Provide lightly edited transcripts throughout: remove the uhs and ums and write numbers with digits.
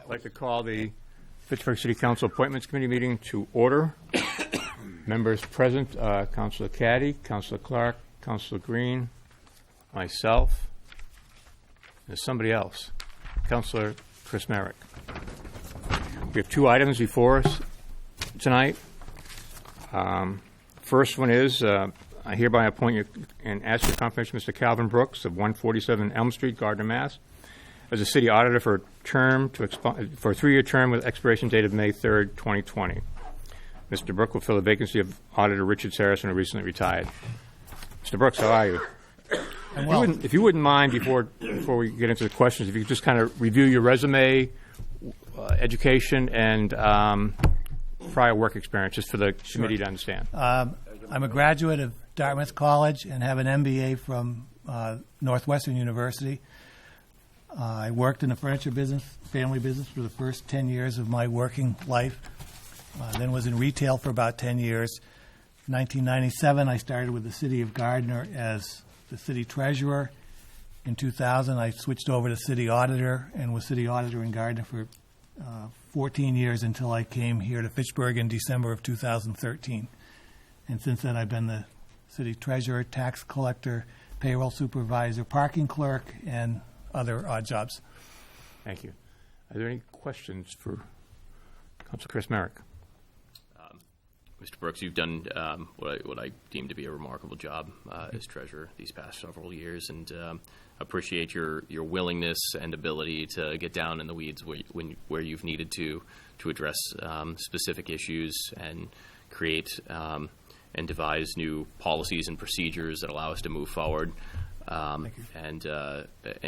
I'd like to call the Fitchburg City Council Appointments Committee meeting to order. Members present, Councilor Caddy, Councilor Clark, Councilor Green, myself, there's somebody else, Councilor Chris Merrick. We have two items before us tonight. First one is, I hereby appoint you and ask your confirmation, Mr. Calvin Brooks of 147 Elm Street, Gardner, Mass., as a city auditor for a term for a 3-year term with expiration date of May 3rd, 2020. Mr. Brooks will fill the vacancy of Auditor Richard Saracen, who recently retired. Mr. Brooks, how are you? If you wouldn't mind, before we get into the questions, if you could just kind of review your resume, education, and prior work experience, just for the committee to understand. I'm a graduate of Dartmouth College and have an MBA from Northwestern University. I worked in the furniture business, family business, for the first 10 years of my working life. Then was in retail for about 10 years. In 1997, I started with the city of Gardner as the city treasurer. In 2000, I switched over to city auditor and was city auditor in Gardner for 14 years until I came here to Fitchburg in December of 2013. And since then, I've been the city treasurer, tax collector, payroll supervisor, parking clerk, and other odd jobs. Thank you. Are there any questions for Councilor Chris Merrick? Mr. Brooks, you've done what I deem to be a remarkable job as treasurer these past several years, and appreciate your willingness and ability to get down in the weeds where you've needed to address specific issues and create and devise new policies and procedures that allow us to move forward and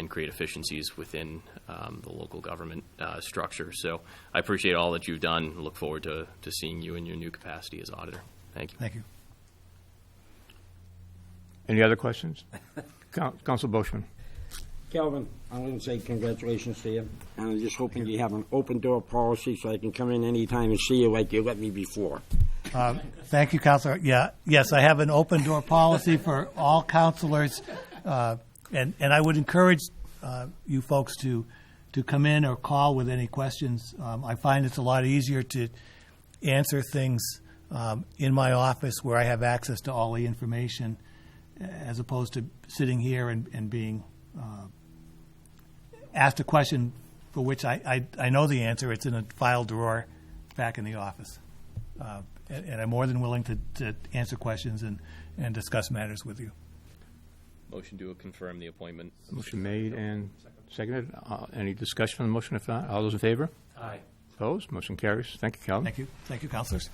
create efficiencies within the local government structure. So I appreciate all that you've done and look forward to seeing you in your new capacity as auditor. Thank you. Thank you. Any other questions? Councilor Boschman. Calvin, I want to say congratulations to you. And I'm just hoping you have an open door policy so I can come in anytime and see you like you let me before. Thank you, Councilor. Yes, I have an open door policy for all councilors, and I would encourage you folks to come in or call with any questions. I find it's a lot easier to answer things in my office where I have access to all the information, as opposed to sitting here and being asked a question for which I know the answer. It's in a file drawer back in the office. And I'm more than willing to answer questions and discuss matters with you. Motion to confirm the appointment. Motion made and seconded. Any discussion on the motion? If not, all those in favor? Aye. Opposed? Motion carries. Thank you, Calvin. Thank you. Thank you, councilors.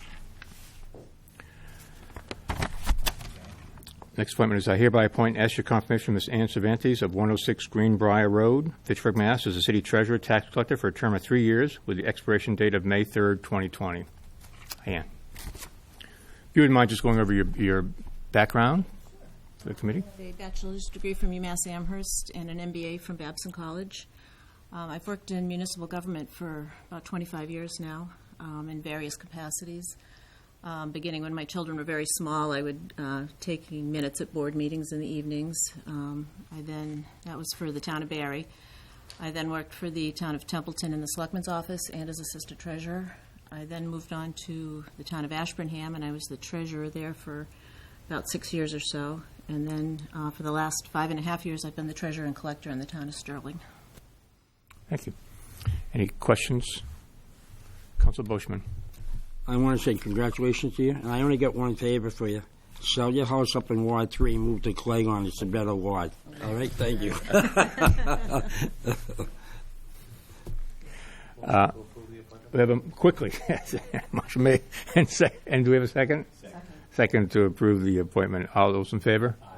Next appointment is I hereby appoint and ask your confirmation Ms. Ann Cervantes of 106 Greenbrier Road, Fitchburg, Mass. as the city treasurer, tax collector for a term of 3 years with the expiration date of May 3rd, 2020. Ann. If you wouldn't mind just going over your background for the committee. I have a bachelor's degree from UMass Amherst and an MBA from Babson College. I've worked in municipal government for about 25 years now in various capacities. Beginning when my children were very small, I would take minutes at board meetings in the evenings. That was for the town of Barry. I then worked for the town of Templeton in the selectman's office and as assistant treasurer. I then moved on to the town of Ashburnham, and I was the treasurer there for about 6 years or so. And then for the last 5.5 years, I've been the treasurer and collector in the town of Sterling. Thank you. Any questions? Councilor Boschman. I want to say congratulations to you, and I only got one favor for you. Sell your house up in Ward 3 and move to Claygon. It's a better ward. All right? Thank you. We have quickly. Motion made and do we have a second? Second to approve the appointment. All those in favor? Aye.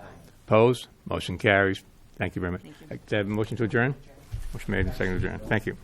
Opposed? Motion carries. Thank you very much. Thank you. Motion to adjourn? Motion made and second to adjourn. Thank you.